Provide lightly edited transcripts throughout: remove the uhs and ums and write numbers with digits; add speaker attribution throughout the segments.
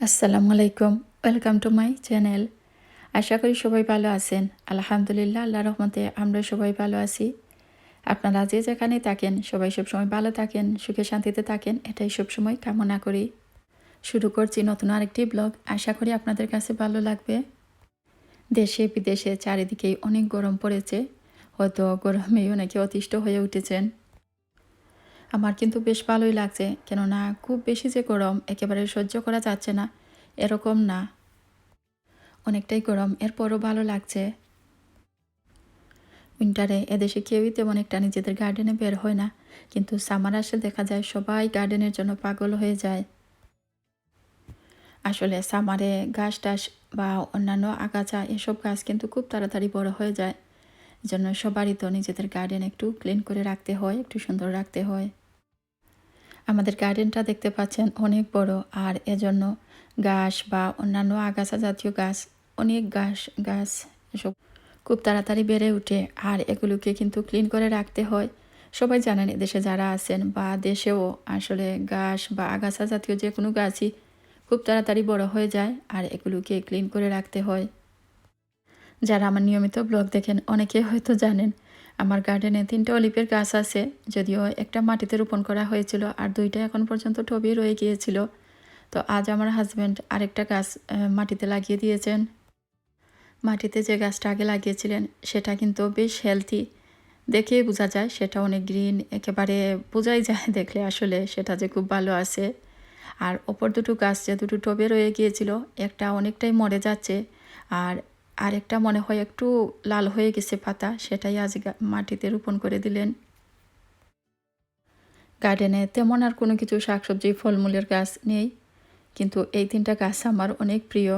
Speaker 1: আসসালামু আলাইকুম। Welcome to my channel. আশা করি সবাই ভালো আছেন। আলহামদুলিল্লাহ, আল্লাহর রহমতে আমরা সবাই ভালো আছি। আপনারা যে যেখানেই থাকেন সবাই সবসময় ভালো থাকেন, সুখে শান্তিতে থাকেন, এটাই সবসময় কামনা করি। শুরু করছি নতুন আরেকটি ব্লগ। আশা করি আপনাদের কাছে ভালো লাগবে। দেশে বিদেশে চারিদিকেই অনেক গরম পড়েছে। হয়তো গরমেই অনেকে অতিষ্ঠ হয়ে উঠেছেন। আমার কিন্তু বেশ ভালোই লাগছে, কেননা খুব বেশি যে গরম একেবারে সহ্য করা যাচ্ছে না এরকম না, অনেকটাই গরম, এরপরও ভালো লাগছে। উইন্টারে এদেশে কেউই তেমন একটা নিজেদের গার্ডেনে বের হয় না, কিন্তু সামার আসলে দেখা যায় সবাই গার্ডেনের জন্য পাগল হয়ে যায়। আসলে সামারে ঘাস টাস বা অন্যান্য আগাছা এসব গাছ কিন্তু খুব তাড়াতাড়ি বড় হয়ে যায়। এজন্য সবারই তো নিজেদের গার্ডেন একটু ক্লিন করে রাখতে হয়, একটু সুন্দর রাখতে হয়। আমাদের গার্ডেনটা দেখতে পাচ্ছেন অনেক বড়, আর এজন্য ঘাস বা অন্যান্য আগাছা জাতীয় গাছ, অনেক গাছ এসব খুব তাড়াতাড়ি বেড়ে ওঠে, আর এগুলোকে কিন্তু ক্লিন করে রাখতে হয়। সবাই জানেন এদেশে যারা আছেন বা দেশেও আসলে ঘাস বা আগাছা জাতীয় যে কোনো গাছই খুব তাড়াতাড়ি বড় হয়ে যায়, আর এগুলোকে ক্লিন করে রাখতে হয়। যারা আমার নিয়মিত ব্লগ দেখেন অনেকে হয়তো জানেন আমার গার্ডেনে 3টা অলিভের গাছ আছে। যদিও একটা মাটিতে রোপণ করা হয়েছিল আর 2টা এখন পর্যন্ত টবে রয়ে গিয়েছিল। তো আজ আমার হাজব্যান্ড আরেকটা গাছ মাটিতে লাগিয়ে দিয়েছেন। মাটিতে যে গাছটা আগে লাগিয়েছিলেন সেটা কিন্তু বেশ হেলথি, দেখেই বোঝা যায় সেটা অনেক গ্রিন, একেবারে বোঝাই যায় দেখলে আসলে সেটা যে খুব ভালো আছে। আর অপর দুটো গাছ যে দুটো টবে রয়ে গিয়েছিল, একটা অনেকটাই মরে যাচ্ছে, আর আরেকটা মনে হয় একটু লাল হয়ে গেছে পাতা, সেটাই আজ মাটিতে রোপণ করে দিলেন। গার্ডেনে তেমন আর কোনো কিছু শাকসবজি ফলমূলের গাছ নেই, কিন্তু এই 3টা গাছ আমার অনেক প্রিয়।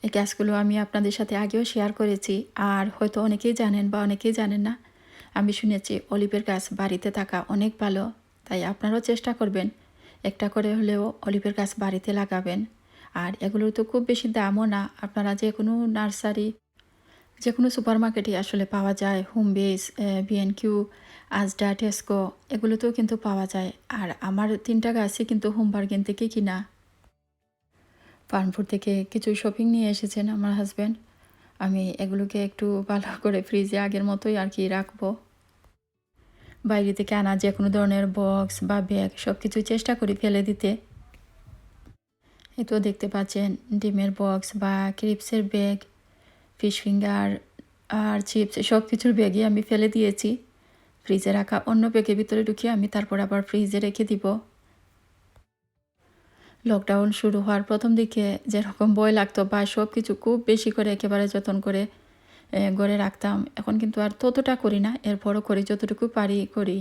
Speaker 1: এই গাছগুলো আমি আপনাদের সাথে আগেও শেয়ার করেছি, আর হয়তো অনেকেই জানেন বা অনেকেই জানেন না। আমি শুনেছি অলিভের গাছ বাড়িতে থাকা অনেক ভালো, তাই আপনারাও চেষ্টা করবেন একটা করে হলেও অলিভের গাছ বাড়িতে লাগাবেন। আর এগুলোর তো খুব বেশি দামও না, আপনারা যে কোনো নার্সারি, যে কোনো সুপার মার্কেটে আসলে পাওয়া যায়। হোম বেস, বিএনকিউ, আজডা, টেস্কো, এগুলোতেও কিন্তু পাওয়া যায়। আর আমার 3টা গাছই কিন্তু হোম বার্গেন থেকে কিনা। ফার্মফুড থেকে কিছু শপিং নিয়ে এসেছেন আমার হাজব্যান্ড। আমি এগুলোকে একটু ভালো করে ফ্রিজে আগের মতোই আর কি রাখবো। বাইরে থেকে আনা যে কোনো ধরনের বক্স বা ব্যাগ সব কিছুই চেষ্টা করি ফেলে দিতে। এই তো দেখতে পাচ্ছেন ডিমের বক্স বা ক্রিপসের ব্যাগ, ফিশ ফিঙ্গার আর চিপস সব কিছুর ব্যাগই আমি ফেলে দিয়েছি। ফ্রিজে রাখা অন্য ব্যাগের ভিতরে ঢুকিয়ে আমি তারপর আবার ফ্রিজে রেখে দিব। লকডাউন শুরু হওয়ার প্রথম দিকে যেরকম ভয় লাগতো বা সব কিছু খুব বেশি করে একেবারে যত্ন করে ঘরে রাখতাম, এখন কিন্তু আর ততটা করি না, এরপরও করি, যতটুকু পারি করি।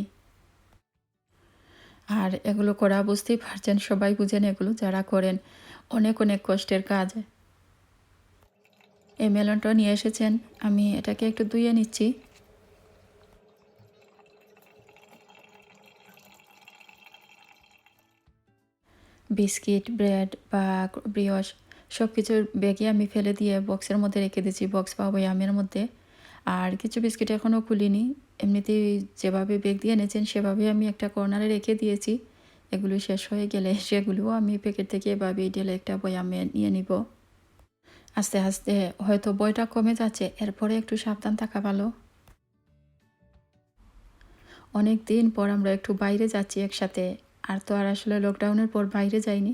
Speaker 1: আর এগুলো করা বুঝতেই পারছেন, সবাই বুঝেন এগুলো যারা করেন, অনেক অনেক কষ্টের কাজ। এই মেলনটা নিয়ে এসেছেন, আমি এটাকে একটু ধুয়ে নিচ্ছি। বিস্কিট, ব্রেড বা ব্রিওশ সব কিছুর ব্যাগে আমি ফেলে দিয়ে বক্সের মধ্যে রেখে দিয়েছি, বক্স বা বয়ামের মধ্যে। আর কিছু বিস্কিট এখনও খুলিনি, এমনিতেই যেভাবে ব্যাগ দিয়ে এনেছেন সেভাবেই আমি একটা কর্নারে রেখে দিয়েছি। এগুলো শেষ হয়ে গেলে সেগুলোও আমি প্যাকেট থেকে এভাবেই ঢেলে একটা বয়ামে নিয়ে নিব। আস্তে আস্তে হয়তো বয়টা কমে যাচ্ছে, এরপরে একটু সাবধান থাকা ভালো। অনেক দিন পর আমরা একটু বাইরে যাচ্ছি একসাথে। আর তো আর আসলে লকডাউনের পর বাইরে যাইনি,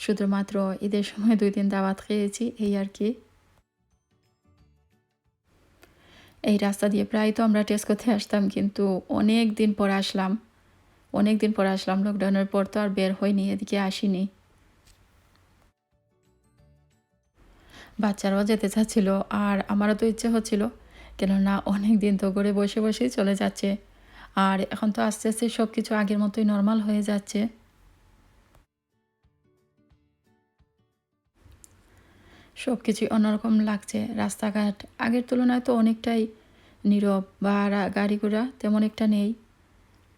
Speaker 1: শুধুমাত্র ঈদের সময় 2 দিন দাওয়াত খেয়েছি, এই আর কি। এই রাস্তা দিয়ে প্রায় তো আমরা টেস্কোতে আসতাম, কিন্তু অনেক দিন পর আসলাম, অনেক দিন পর আসলাম। লকডাউনের পর তো আর বের হইনি, এদিকে আসিনি। বাচ্চারাও যেতে চাচ্ছিল, আর আমারও তো ইচ্ছে হচ্ছিল, কেননা অনেক দিন তো ঘরে বসে বসেই চলে যাচ্ছে। আর এখন তো আস্তে আস্তে সব কিছু আগের মতোই নর্মাল হয়ে যাচ্ছে। সব কিছুই অন্যরকম লাগছে। রাস্তাঘাট আগের তুলনায় তো অনেকটাই নীরব, বা গাড়ি ঘোড়া তেমন একটা নেই।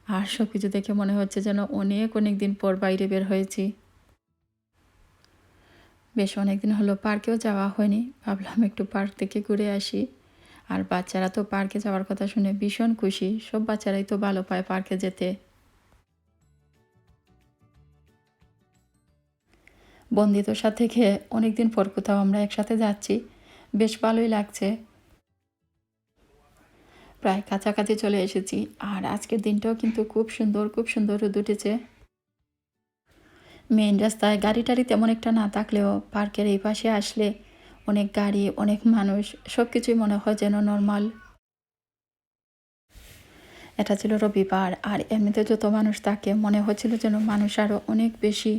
Speaker 1: আর সব কিছু দেখে মনে হচ্ছে যেন অনেক অনেক দিন পর বাইরে বের হয়েছি। বেশ অনেকদিন হলো পার্কেও যাওয়া হয়নি, ভাবলাম একটু পার্ক থেকে ঘুরে আসি। আর বাচ্চারা তো পার্কে যাওয়ার কথা শুনে ভীষণ খুশি, সব বাচ্চারাই তো ভালো পায় পার্কে যেতে। বন্ধুদের থেকে অনেকদিন পর কোথাও আমরা একসাথে যাচ্ছি, বেশ ভালোই লাগছে। প্রায় কাছাকাছি চলে এসেছি। আর আজকের দিনটাও কিন্তু খুব সুন্দর রোদ উঠেছে। মেইন রাস্তায় গাড়ি টাড়ি তেমন একটা না থাকলেও পার্কের এই পাশে আসলে অনেক গাড়ি, অনেক মানুষ, সব কিছুই মনে হয় যেন নর্মাল। এটা ছিল রবিবার, আর এমনিতে যত মানুষ থাকে মনে হচ্ছিল যেন মানুষ আরও অনেক বেশি।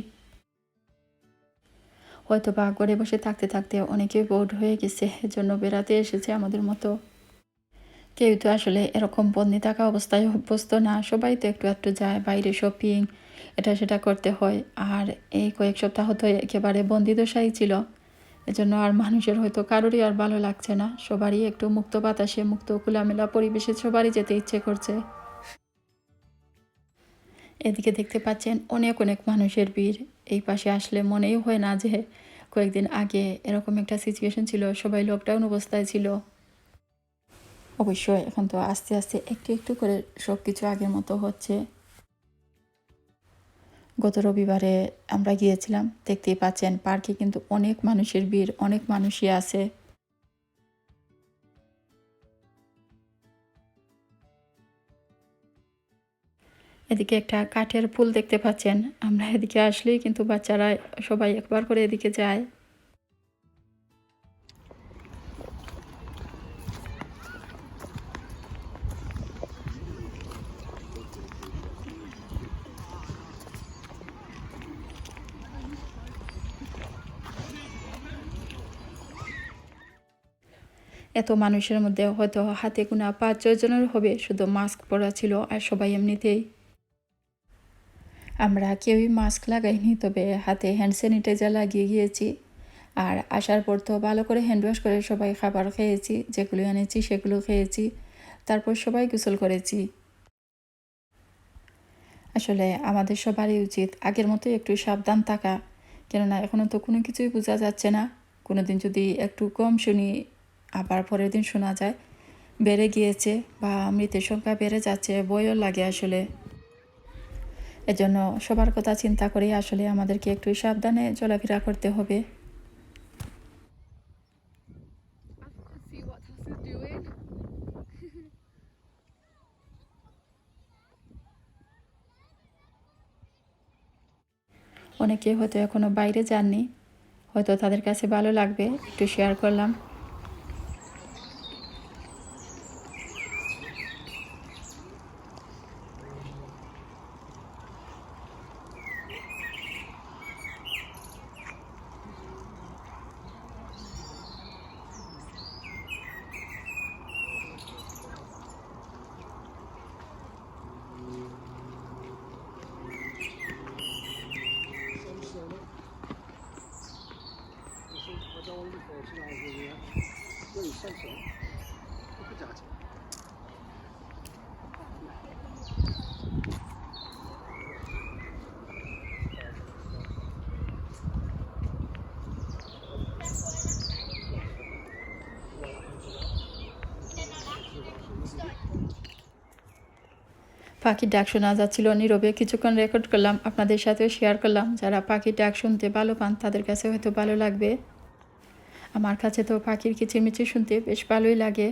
Speaker 1: হয়তো বা ঘরে বসে থাকতে থাকতে অনেকে বোর্ড হয়ে গেছে, এজন্য বেড়াতে এসেছে আমাদের মতো। কেউ তো আসলে এরকম বন্দি থাকা অবস্থায় অভ্যস্ত না, সবাই তো একটু একটু যায় বাইরে, শপিং এটা সেটা করতে হয়। আর এই কয়েক সপ্তাহ তো একেবারে বন্দি দশাই ছিল, এজন্য আর মানুষের হয়তো কারোরই আর ভালো লাগছে না, সবারই একটু মুক্ত বাতাসে, মুক্ত খোলামেলা পরিবেশে সবারই যেতে ইচ্ছে করছে। এদিকে দেখতে পাচ্ছেন অনেক অনেক মানুষের ভিড়। এই পাশে আসলে মনেই হয় না যে কয়েকদিন আগে এরকম একটা সিচুয়েশন ছিল, সবাই লকডাউন অবস্থায় ছিল। অবশ্যই এখন তো আস্তে আস্তে একটু একটু করে সব কিছু আগের মতো হচ্ছে। গত রবিবারে আমরা গিয়েছিলাম, দেখতেই পাচ্ছেন পার্কে কিন্তু অনেক মানুষের ভিড়, অনেক মানুষই আছে। এদিকে একটা কাঠের পুল দেখতে পাচ্ছেন, আমরা এদিকে আসলেই কিন্তু বাচ্চারা সবাই একবার করে এদিকে যায়। এত মানুষের মধ্যে হয়তো হাতে গোনা 5-6 জনের হবে শুধু মাস্ক পরা ছিল, আর সবাই এমনিতেই। আমরা কেউই মাস্ক লাগাইনি, তবে হাতে হ্যান্ড স্যানিটাইজার লাগিয়ে গিয়েছি। আর আসার পর তো ভালো করে হ্যান্ড ওয়াশ করে সবাই খাবার খেয়েছি, যেগুলো এনেছি সেগুলো খেয়েছি, তারপর সবাই গোসল করেছি। আসলে আমাদের সবারই উচিত আগের মতো একটু সাবধান থাকা, কেননা এখনও তো কোনো কিছুই বোঝা যাচ্ছে না। কোনো দিন যদি একটু কম শুনি, আবার পরের দিন শোনা যায় বেড়ে গিয়েছে বা মৃতের সংখ্যা বেড়ে যাচ্ছে, ভয়ও লাগে আসলে। এজন্য সবার কথা চিন্তা করে আসলে আমাদেরকে একটু সাবধানে চলাফেরা করতে হবে।
Speaker 2: See what Tess is doing.
Speaker 1: অনেকে হয়তো এখনও বাইরে যাননি, হয়তো তাদের কাছে ভালো লাগবে, একটু শেয়ার করলাম। পাখির ডাক শোনা যাচ্ছিল, নীরবে কিছুক্ষণ রেকর্ড করলাম, আপনাদের সাথেও শেয়ার করলাম। যারা পাখির ডাক শুনতে ভালো পান তাদের কাছে হয়তো ভালো লাগবে। আমার কাছে তো পাখির কিচিরমিচির শুনতে বেশ ভালোই লাগে।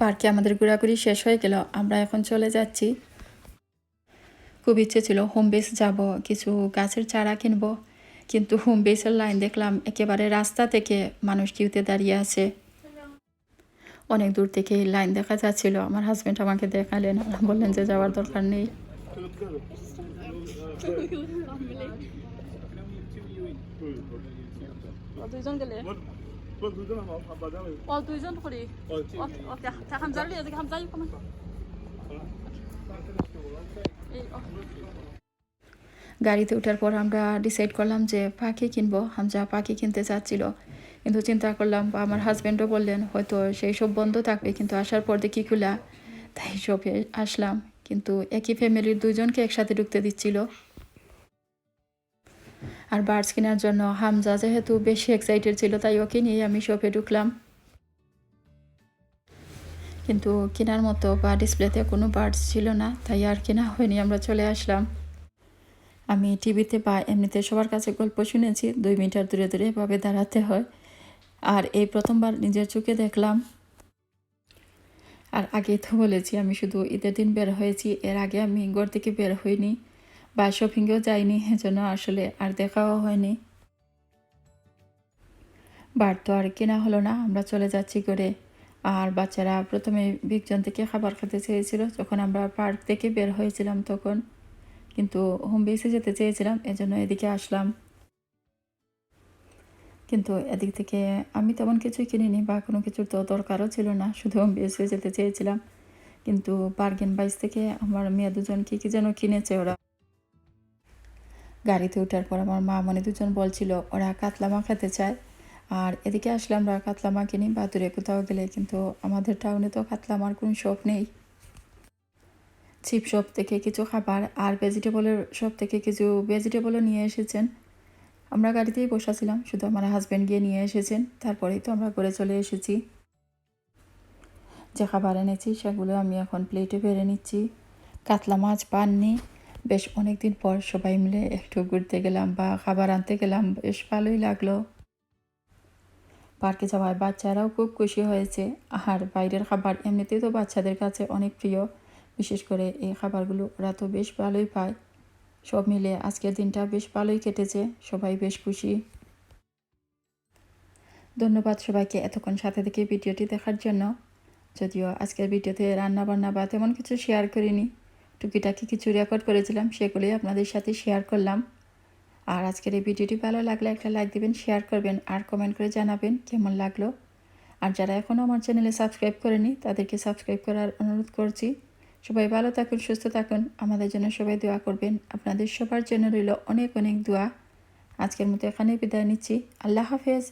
Speaker 1: পার্কে আমাদের ঘোরাঘুরি শেষ হয়ে গেল, আমরা এখন চলে যাচ্ছি। খুব ইচ্ছে ছিল হোম বেস যাব, কিছু গাছের চারা কিনবো, কিন্তু হোম বেসের লাইন দেখলাম একেবারে রাস্তা থেকে মানুষ কিউতে দাঁড়িয়ে আছে। অনেক দূর থেকে লাইন দেখা যাচ্ছিল। আমার হাজব্যান্ড আমাকে দেখালেন, বললেন যে যাওয়ার দরকার নেই।
Speaker 3: দুইজন গেলে দুইজন করি হামজালি এদিকে হামজালি কমান
Speaker 1: গাড়িতে ওঠার পর আমরা ডিসাইড করলাম যে পাখি কিনবো। হামজা পাখি কিনতে চাচ্ছিল, কিন্তু চিন্তা করলাম, বা আমার হাজব্যান্ডও বললেন হয়তো সেই সব বন্ধ থাকবে, কিন্তু আসার পর দেখি খোলা, তাই শপে আসলাম। কিন্তু একই ফ্যামিলির দুজনকে একসাথে ঢুকতে দিচ্ছিল। আর বার্ডস কেনার জন্য হামজা যেহেতু বেশি এক্সাইটেড ছিল, তাই ওকে নিয়ে আমি শপে ঢুকলাম। কিন্তু কেনার মতো বা ডিসপ্লেতে কোনো বার্ডস ছিল না, তাই আর কেনা হয়নি, আমরা চলে আসলাম। আমি টিভিতে বা এমনিতে সবার কাছে গল্প শুনেছি 2 মিটার দূরে দূরে এভাবে দাঁড়াতে হয়, আর এই প্রথমবার নিজের চোখে দেখলাম। আর আগেই তো বলেছি আমি শুধু ঈদের দিন বের হয়েছি, এর আগে আমি ঘর থেকে বের হইনি বা শপিংয়েও যাইনি, এজন্য আসলে আর দেখাও হয়নি। বার্ড তো আর কেনা হলো না, আমরা চলে যাচ্ছি করে। আর বাচ্চারা প্রথমে বিগজন থেকে খাবার খেতে চেয়েছিল যখন আমরা পার্ক থেকে বের হয়েছিলাম তখন, কিন্তু হোম বেসে যেতে চেয়েছিলাম, এজন্য এদিকে আসলাম। কিন্তু এদিক থেকে আমি তেমন কিছুই কিনিনি বা কোনো কিছুর তো দরকারও ছিল না, শুধু হোম বেসে যেতে চেয়েছিলাম। কিন্তু বার্গেন বাইস থেকে আমার মেয়ে দুজন কী যেন কিনেছে ওরা। গাড়িতে ওঠার পর আমার মা মনে দুজন বলছিল ওরা কাতলামা খেতে চায়, আর এদিকে আসলে আমরা কাতলামা কিনি বা দূরে কোথাও গেলে, কিন্তু আমাদের টাউনে তো কাতলামার কোনো শপ নেই। চিপ শপ থেকে কিছু খাবার আর ভেজিটেবলের শপ থেকে কিছু ভেজিটেবলও নিয়ে এসেছেন। আমরা গাড়িতেই বসাছিলাম, শুধু আমার হাজব্যান্ড গিয়ে নিয়ে এসেছেন, তারপরেই তো আমরা করে চলে এসেছি। যে খাবার এনেছি সেগুলো আমি এখন প্লেটে বেড়ে নিচ্ছি। কাতলা মাছ পাননি, বেশ অনেক দিন পর সবাই মিলে একটু ঘুরতে গেলাম বা খাবার আনতে গেলাম, বেশ ভালোই লাগলো। পার্কে যাওয়ায় বাচ্চারাও খুব খুশি হয়েছে। আর বাইরের খাবার এমনিতেই তো বাচ্চাদের কাছে অনেক প্রিয়, বিশেষ করে এই খাবারগুলো ওরা তো বেশ ভালোই পায়। সব মিলে আজকের দিনটা বেশ ভালোই কেটেছে, সবাই বেশ খুশি। ধন্যবাদ সবাইকে এতক্ষণ সাথে থেকে ভিডিওটি দেখার জন্য। যদিও আজকের ভিডিওতে রান্নাবান্না বা তেমন কিছু শেয়ার করিনি, টুকিটাকি কিছু রেকর্ড করেছিলাম, সেগুলোই আপনাদের সাথে শেয়ার করলাম। আর আজকের এই ভিডিওটি ভালো লাগলে একটা লাইক দিবেন, শেয়ার করবেন আর কমেন্ট করে জানাবেন কেমন লাগলো। আর যারা এখনও আমার চ্যানেলে সাবস্ক্রাইব করেনি তাদেরকে সাবস্ক্রাইব করার অনুরোধ করছি। সবাই ভালো থাকুন, সুস্থ থাকুন, আমাদের জন্য সবাই দোয়া করবেন। আপনাদের সবার জন্য রইল অনেক অনেক দোয়া। আজকের মতো এখানেই বিদায় নিচ্ছি। আল্লাহ হাফেজ।